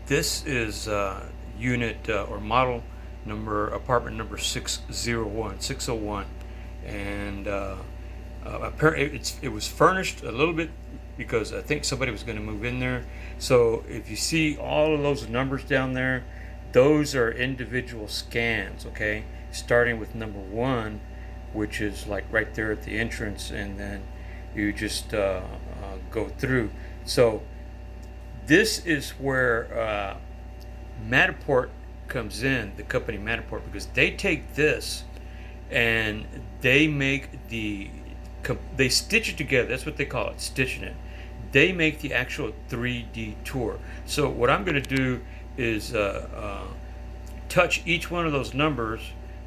This is unit or model number, apartment number 601, and apparently it was furnished a little bit because I think somebody was going to move in there. So if you see all of those numbers down there, those are individual scans, okay? Starting with number 1, which is like right there at the entrance, and then you just go through. So this is where Matterport comes in, the company Matterport, because they take this and they make they stitch it together. That's what they call it, stitching it. They make the actual 3D tour. So what I'm going to do is touch each one of those numbers,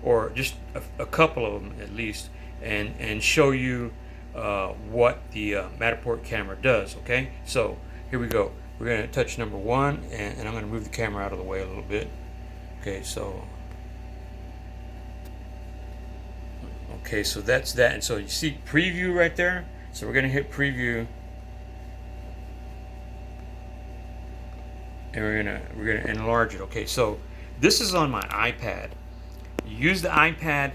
or just a couple of them at least, and show you what the Matterport camera does. Okay, so here we go. We're going to touch number 1, and I'm going to move the camera out of the way a little bit. Okay, so that's that. And so you see preview right there. So we're going to hit preview, and we're gonna enlarge it. Okay, so this is on my iPad. You use the iPad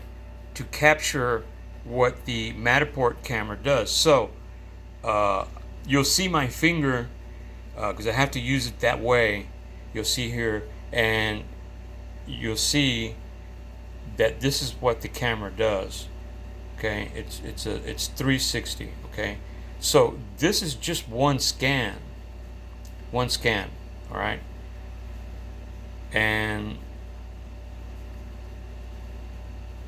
to capture what the Matterport camera does. So you'll see my finger, because I have to use it that way. You'll see here, and you'll see that this is what the camera does. Okay, it's 360. Okay, so this is just one scan. All right, and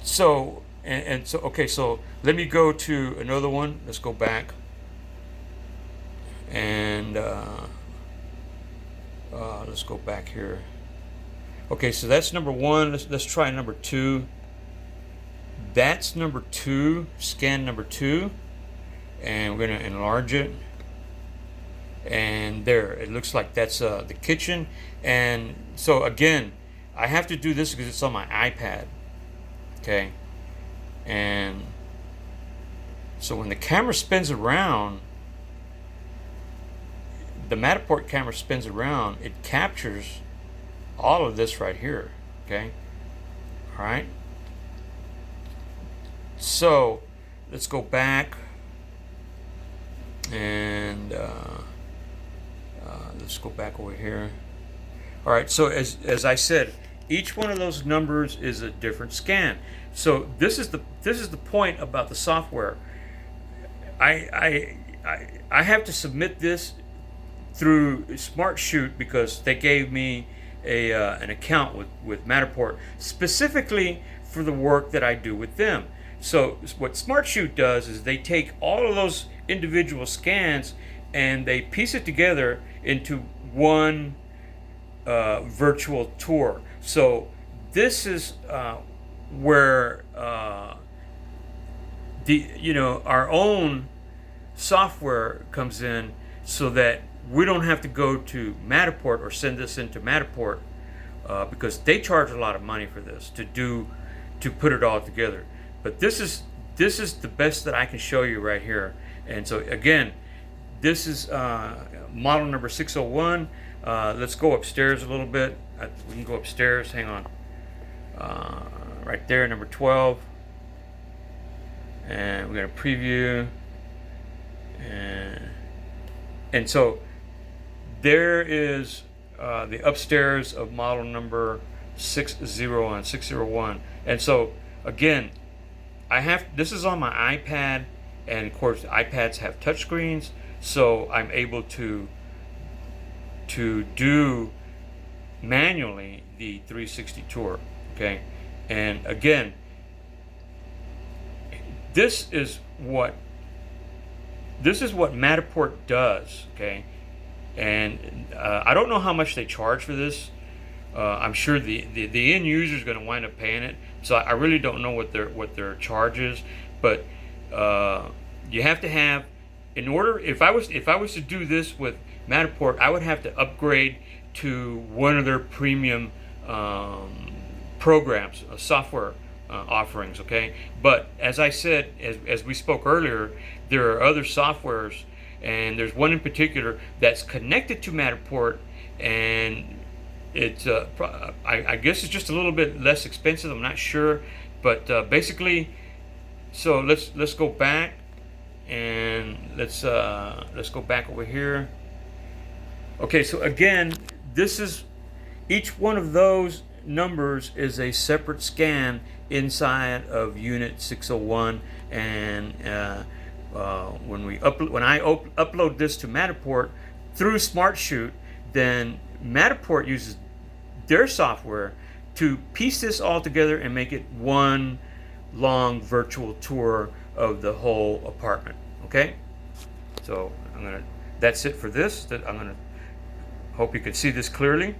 so okay, so let me go to another one. Let's go back, and let's go back here. Okay, so that's number 1. Let's try number 2. That's number 2, scan number 2, and we're going to enlarge it. And there, it looks like that's the kitchen. And so again, I have to do this because it's on my iPad. Okay, and so when the camera spins around, the Matterport camera spins around, it captures all of this right here. Okay, all right, so let's go back, and let's go back over here. All right, so as I said, each one of those numbers is a different scan. So this is the point about the software. I have to submit this through SmartShoot because they gave me an account with Matterport specifically for the work that I do with them. So what SmartShoot does is they take all of those individual scans and they piece it together into one virtual tour. So this is where our own software comes in, so that we don't have to go to Matterport or send this into Matterport because they charge a lot of money for this to put it all together. But this is the best that I can show you right here. And so again, this is model number 601. Let's go upstairs a little bit. We can go upstairs. Hang on. Right there, number 12. And we're going to preview. And so there is the upstairs of model number 601. And so again, this is on my iPad, and of course iPads have touchscreens, so I'm able to do manually the 360 tour. Okay, and again, this is what Matterport does. Okay, and I don't know how much they charge for this. I'm sure the end user is going to wind up paying it, so I really don't know what their charge is. But you have to have, in order, if I was to do this with Matterport, I would have to upgrade to one of their premium programs, software offerings. Okay, but as I said, as we spoke earlier, there are other softwares, and there's one in particular that's connected to Matterport, and It's I guess it's just a little bit less expensive. I'm not sure, but basically, so let's go back and let's go back over here. Okay, so again, this is each one of those numbers is a separate scan inside of Unit 601, and when I upload this to Matterport through SmartShoot, then Matterport uses their software to piece this all together and make it one long virtual tour of the whole apartment. Okay, so that's it for this. I'm gonna hope you can see this clearly.